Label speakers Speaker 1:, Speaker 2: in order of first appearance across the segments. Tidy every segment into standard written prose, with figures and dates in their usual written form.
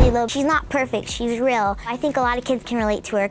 Speaker 1: Lilo. She's not perfect, she's real. I think a lot of kids can relate to her.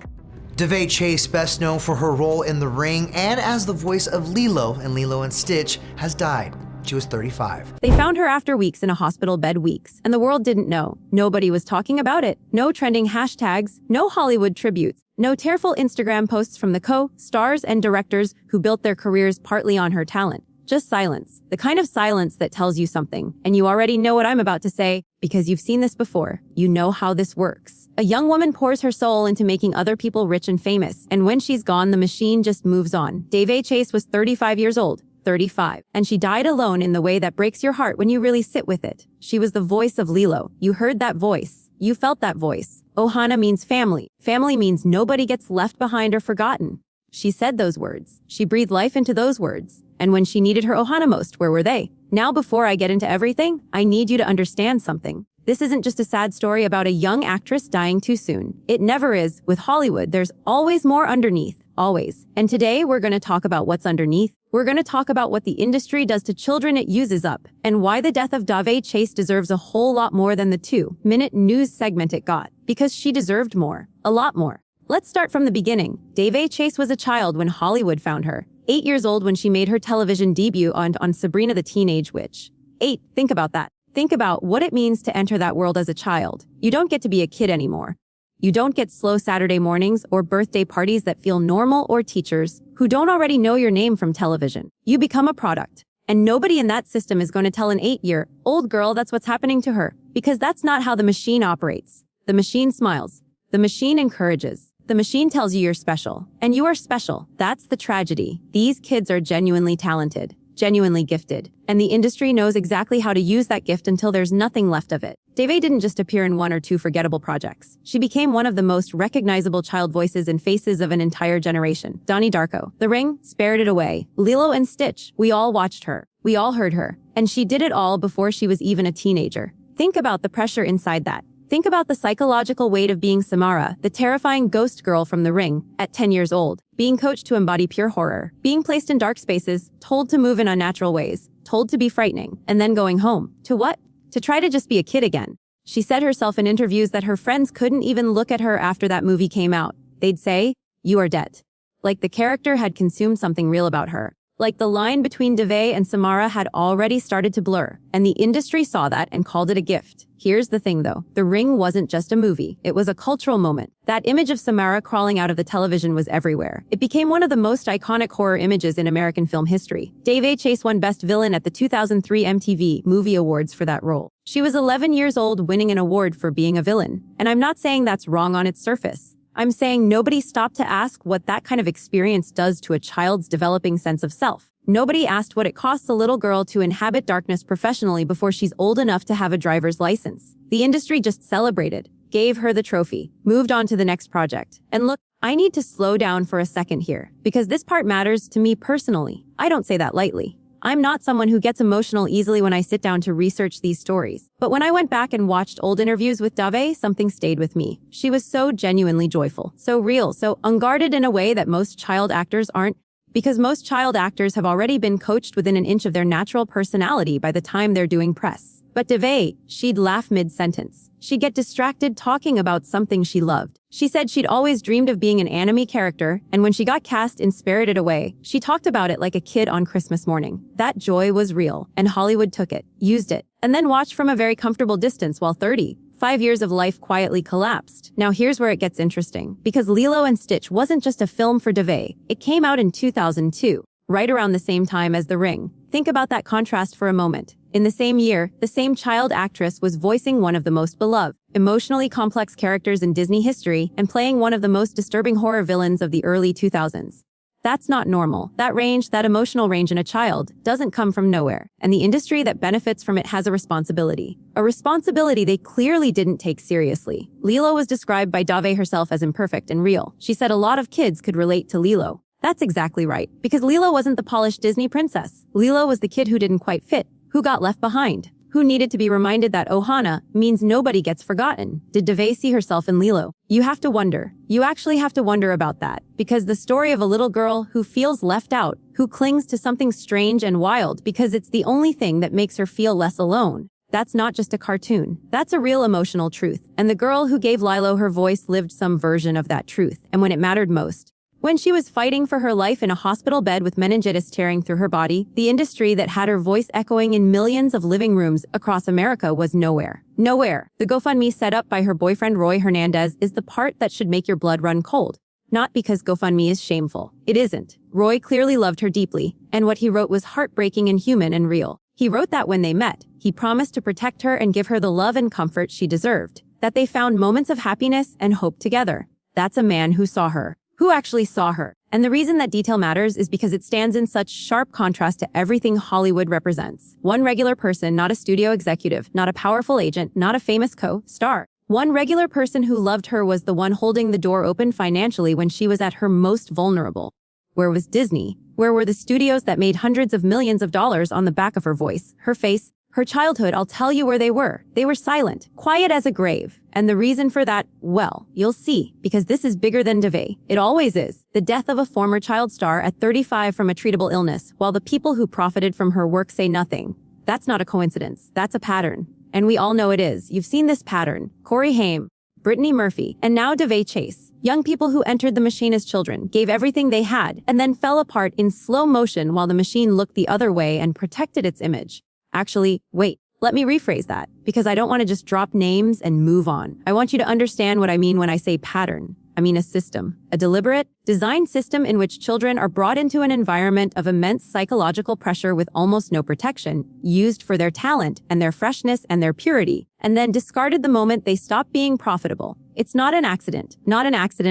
Speaker 2: Daveigh Chase, best known for her role in The Ring and as the voice of Lilo in Lilo and Stitch, has died. She was 35.
Speaker 3: They found her after weeks in a hospital bed and the world didn't know. Nobody was talking about it. No trending hashtags, no Hollywood tributes, no tearful Instagram posts from the co-stars and directors who built their careers partly on her talent. Just silence. The kind of silence that tells you something. And you already know what I'm about to say because you've seen this before. You know how this works. A young woman pours her soul into making other people rich and famous. And when she's gone, the machine just moves on. Daveigh Chase was 35 years old. 35. And she died alone in the way that breaks your heart when you really sit with it. She was the voice of Lilo. You heard that voice. You felt that voice. Ohana means family. Family means nobody gets left behind or forgotten. She said those words. She breathed life into those words. And when she needed her ohana most, where were they? Now, before I get into everything, I need you to understand something. This isn't just a sad story about a young actress dying too soon. It never is. With Hollywood, there's always more underneath. Always. And today, we're going to talk about what's underneath. We're going to talk about what the industry does to children it uses up, and why the death of Daveigh Chase deserves a whole lot more than the 2-minute news segment it got. Because she deserved more. A lot more. Let's start from the beginning. Daveigh Chase was a child when Hollywood found her. 8 years old when she made her television debut on Sabrina the Teenage Witch. 8. Think about that. Think about what it means to enter that world as a child. You don't get to be a kid anymore. You don't get slow Saturday mornings or birthday parties that feel normal or teachers who don't already know your name from television. You become a product. And nobody in that system is going to tell an 8-year-old girl that's what's happening to her. Because that's not how the machine operates. The machine smiles. The machine encourages. The machine tells you you're special. And you are special. That's the tragedy. These kids are genuinely talented. Genuinely gifted. And the industry knows exactly how to use that gift until there's nothing left of it. Daveigh didn't just appear in 1 or 2 forgettable projects. She became one of the most recognizable child voices and faces of an entire generation. Donnie Darko, The Ring, Spirited Away, Lilo and Stitch. We all watched her. We all heard her. And she did it all before she was even a teenager. Think about the pressure inside that. Think about the psychological weight of being Samara, the terrifying ghost girl from The Ring, at 10 years old, being coached to embody pure horror, being placed in dark spaces, told to move in unnatural ways, told to be frightening, and then going home. To what? To try to just be a kid again. She said herself in interviews that her friends couldn't even look at her after that movie came out. They'd say, "You are dead." Like the character had consumed something real about her. Like the line between Daveigh and Samara had already started to blur, and the industry saw that and called it a gift. Here's the thing though, The Ring wasn't just a movie, it was a cultural moment. That image of Samara crawling out of the television was everywhere. It became one of the most iconic horror images in American film history. Daveigh Chase won Best Villain at the 2003 MTV Movie Awards for that role. She was 11 years old winning an award for being a villain. And I'm not saying that's wrong on its surface. I'm saying nobody stopped to ask what that kind of experience does to a child's developing sense of self. Nobody asked what it costs a little girl to inhabit darkness professionally before she's old enough to have a driver's license. The industry just celebrated, gave her the trophy, moved on to the next project. And look, I need to slow down for a second here, because this part matters to me personally. I don't say that lightly. I'm not someone who gets emotional easily when I sit down to research these stories. But when I went back and watched old interviews with Daveigh, something stayed with me. She was so genuinely joyful, so real, so unguarded in a way that most child actors aren't, because most child actors have already been coached within an inch of their natural personality by the time they're doing press. But Daveigh, she'd laugh mid-sentence. She'd get distracted talking about something she loved. She said she'd always dreamed of being an anime character, and when she got cast in Spirited Away, she talked about it like a kid on Christmas morning. That joy was real, and Hollywood took it, used it, and then watched from a very comfortable distance while 5 years of life quietly collapsed. Now here's where it gets interesting, because Lilo and Stitch wasn't just a film for Daveigh. It came out in 2002, right around the same time as The Ring. Think about that contrast for a moment. In the same year, the same child actress was voicing one of the most beloved, emotionally complex characters in Disney history and playing one of the most disturbing horror villains of the early 2000s. That's not normal. That range, that emotional range in a child, doesn't come from nowhere. And the industry that benefits from it has a responsibility. A responsibility they clearly didn't take seriously. Lilo was described by Daveigh herself as imperfect and real. She said a lot of kids could relate to Lilo. That's exactly right. Because Lilo wasn't the polished Disney princess. Lilo was the kid who didn't quite fit, who got left behind, who needed to be reminded that ohana means nobody gets forgotten. Did Daveigh see herself in Lilo? You have to wonder. You actually have to wonder about that. Because the story of a little girl who feels left out, who clings to something strange and wild because it's the only thing that makes her feel less alone. That's not just a cartoon. That's a real emotional truth. And the girl who gave Lilo her voice lived some version of that truth. And when it mattered most. When she was fighting for her life in a hospital bed with meningitis tearing through her body, the industry that had her voice echoing in millions of living rooms across America was nowhere. Nowhere. The GoFundMe set up by her boyfriend Roy Hernandez is the part that should make your blood run cold. Not because GoFundMe is shameful. It isn't. Roy clearly loved her deeply, and what he wrote was heartbreaking and human and real. He wrote that when they met, he promised to protect her and give her the love and comfort she deserved. That they found moments of happiness and hope together. That's a man who saw her. Who actually saw her. And the reason that detail matters is because it stands in such sharp contrast to everything Hollywood represents. One regular person, not a studio executive, not a powerful agent, not a famous co-star. One regular person who loved her was the one holding the door open financially when she was at her most vulnerable. Where was Disney? Where were the studios that made hundreds of millions of dollars on the back of her voice, her face, her childhood? I'll tell you where they were. They were silent, quiet as a grave. And the reason for that, well, you'll see, because this is bigger than Daveigh. It always is. The death of a former child star at 35 from a treatable illness, while the people who profited from her work say nothing. That's not a coincidence. That's a pattern. And we all know it is. You've seen this pattern. Haim, Brittany Murphy, and now Daveigh Chase. Young people who entered the machine as children, gave everything they had, and then fell apart in slow motion while the machine looked the other way and protected its image. Actually, wait, let me rephrase that, because I don't want to just drop names and move on. I want you to understand what I mean when I say pattern. I mean a system, a deliberate, designed system in which children are brought into an environment of immense psychological pressure with almost no protection, used for their talent and their freshness and their purity, and then discarded the moment they stop being profitable. It's not an accident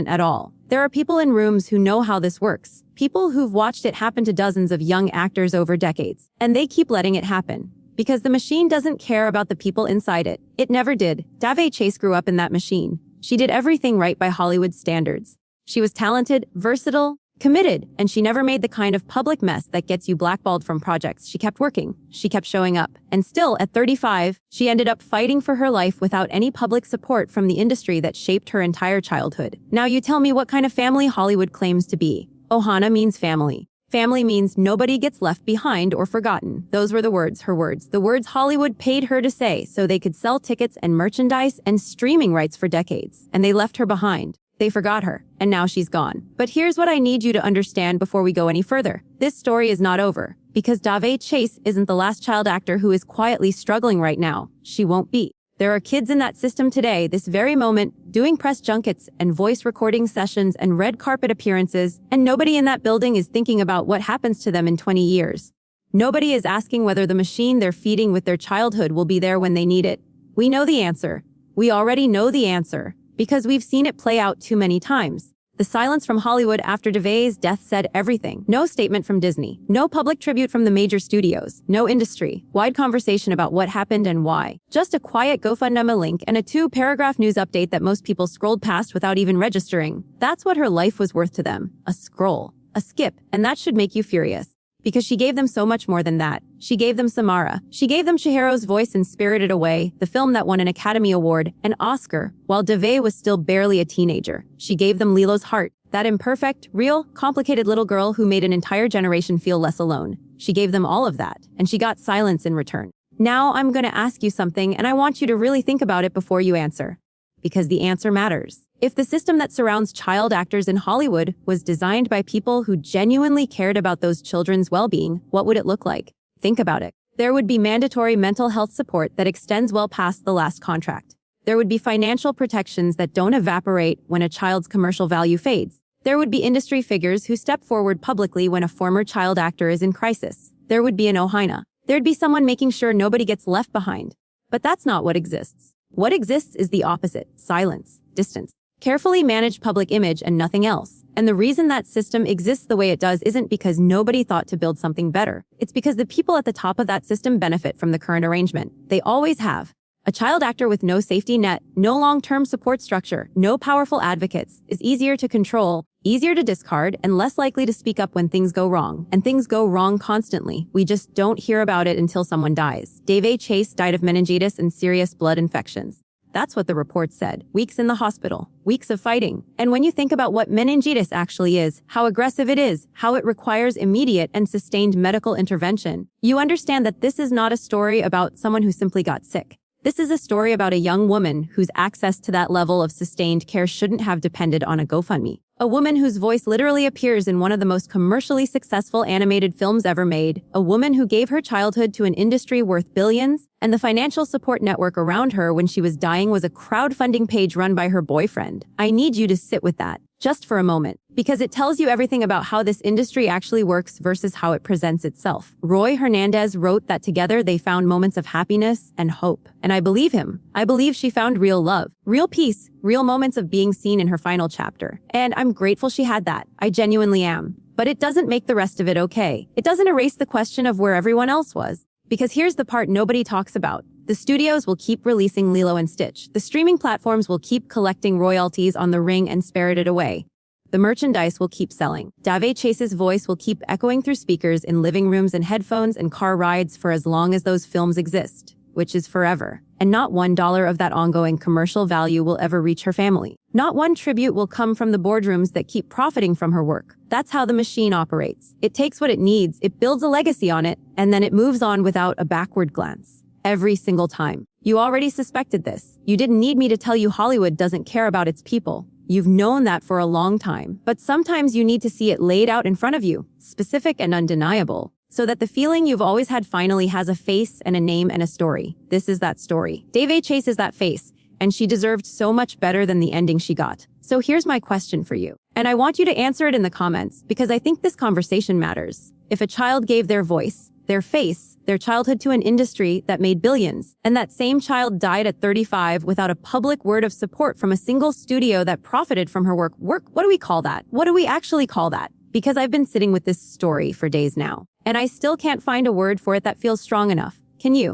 Speaker 3: at all. There are people in rooms who know how this works, people who've watched it happen to dozens of young actors over decades, and they keep letting it happen. Because the machine doesn't care about the people inside it. It never did. Daveigh Chase grew up in that machine. She did everything right by Hollywood standards. She was talented, versatile, committed, and she never made the kind of public mess that gets you blackballed from projects. She kept working. She kept showing up. And still, at 35, she ended up fighting for her life without any public support from the industry that shaped her entire childhood. Now you tell me what kind of family Hollywood claims to be. Ohana means family. Family means nobody gets left behind or forgotten. Those were the words, her words. The words Hollywood paid her to say so they could sell tickets and merchandise and streaming rights for decades. And they left her behind. They forgot her. And now she's gone. But here's what I need you to understand before we go any further. This story is not over. Because Daveigh Chase isn't the last child actor who is quietly struggling right now. She won't be. There are kids in that system today, this very moment, doing press junkets and voice recording sessions and red carpet appearances, and nobody in that building is thinking about what happens to them in 20 years. Nobody is asking whether the machine they're feeding with their childhood will be there when they need it. We know the answer. We already know the answer, because we've seen it play out too many times. The silence from Hollywood after Daveigh's death said everything. No statement from Disney. No public tribute from the major studios. No industry-wide conversation about what happened and why. Just a quiet GoFundMe link and a 2-paragraph news update that most people scrolled past without even registering. That's what her life was worth to them. A scroll. A skip. And that should make you furious. Because she gave them so much more than that. She gave them Samara. She gave them Chihiro's voice in Spirited Away, the film that won an Academy Award, an Oscar, while Daveigh was still barely a teenager. She gave them Lilo's heart, that imperfect, real, complicated little girl who made an entire generation feel less alone. She gave them all of that, and she got silence in return. Now I'm going to ask you something, and I want you to really think about it before you answer. Because the answer matters. If the system that surrounds child actors in Hollywood was designed by people who genuinely cared about those children's well-being, what would it look like? Think about it. There would be mandatory mental health support that extends well past the last contract. There would be financial protections that don't evaporate when a child's commercial value fades. There would be industry figures who step forward publicly when a former child actor is in crisis. There would be an ohana. There'd be someone making sure nobody gets left behind. But that's not what exists. What exists is the opposite: silence, distance. Carefully managed public image and nothing else. And the reason that system exists the way it does isn't because nobody thought to build something better. It's because the people at the top of that system benefit from the current arrangement. They always have. A child actor with no safety net, no long-term support structure, no powerful advocates is easier to control, easier to discard, and less likely to speak up when things go wrong. And things go wrong constantly. We just don't hear about it until someone dies. Daveigh Chase died of meningitis and serious blood infections. That's what the report said. Weeks in the hospital, weeks of fighting. And when you think about what meningitis actually is, how aggressive it is, how it requires immediate and sustained medical intervention, you understand that this is not a story about someone who simply got sick. This is a story about a young woman whose access to that level of sustained care shouldn't have depended on a GoFundMe. A woman whose voice literally appears in one of the most commercially successful animated films ever made. A woman who gave her childhood to an industry worth billions, and the financial support network around her when she was dying was a crowdfunding page run by her boyfriend. I need you to sit with that, just for a moment, because it tells you everything about how this industry actually works versus how it presents itself. Roy Hernandez wrote that together they found moments of happiness and hope. And I believe him. I believe she found real love, real peace, real moments of being seen in her final chapter. And I'm grateful she had that. I genuinely am. But it doesn't make the rest of it okay. It doesn't erase the question of where everyone else was. Because here's the part nobody talks about. The studios will keep releasing Lilo and Stitch. The streaming platforms will keep collecting royalties on The Ring and Spirited Away. The merchandise will keep selling. Daveigh Chase's voice will keep echoing through speakers in living rooms and headphones and car rides for as long as those films exist, which is forever. And not $1 of that ongoing commercial value will ever reach her family. Not one tribute will come from the boardrooms that keep profiting from her work. That's how the machine operates. It takes what it needs, it builds a legacy on it, and then it moves on without a backward glance. Every single time. You already suspected this. You didn't need me to tell you Hollywood doesn't care about its people. You've known that for a long time. But sometimes you need to see it laid out in front of you, specific and undeniable, so that the feeling you've always had finally has a face and a name and a story. This is that story. Daveigh Chase is that face, and she deserved so much better than the ending she got. So here's my question for you. And I want you to answer it in the comments, because I think this conversation matters. If a child gave their voice, their face, their childhood to an industry that made billions, and that same child died at 35 without a public word of support from a single studio that profited from her work, what do we call that? What do we actually call that? Because I've been sitting with this story for days now, and I still can't find a word for it that feels strong enough. Can you?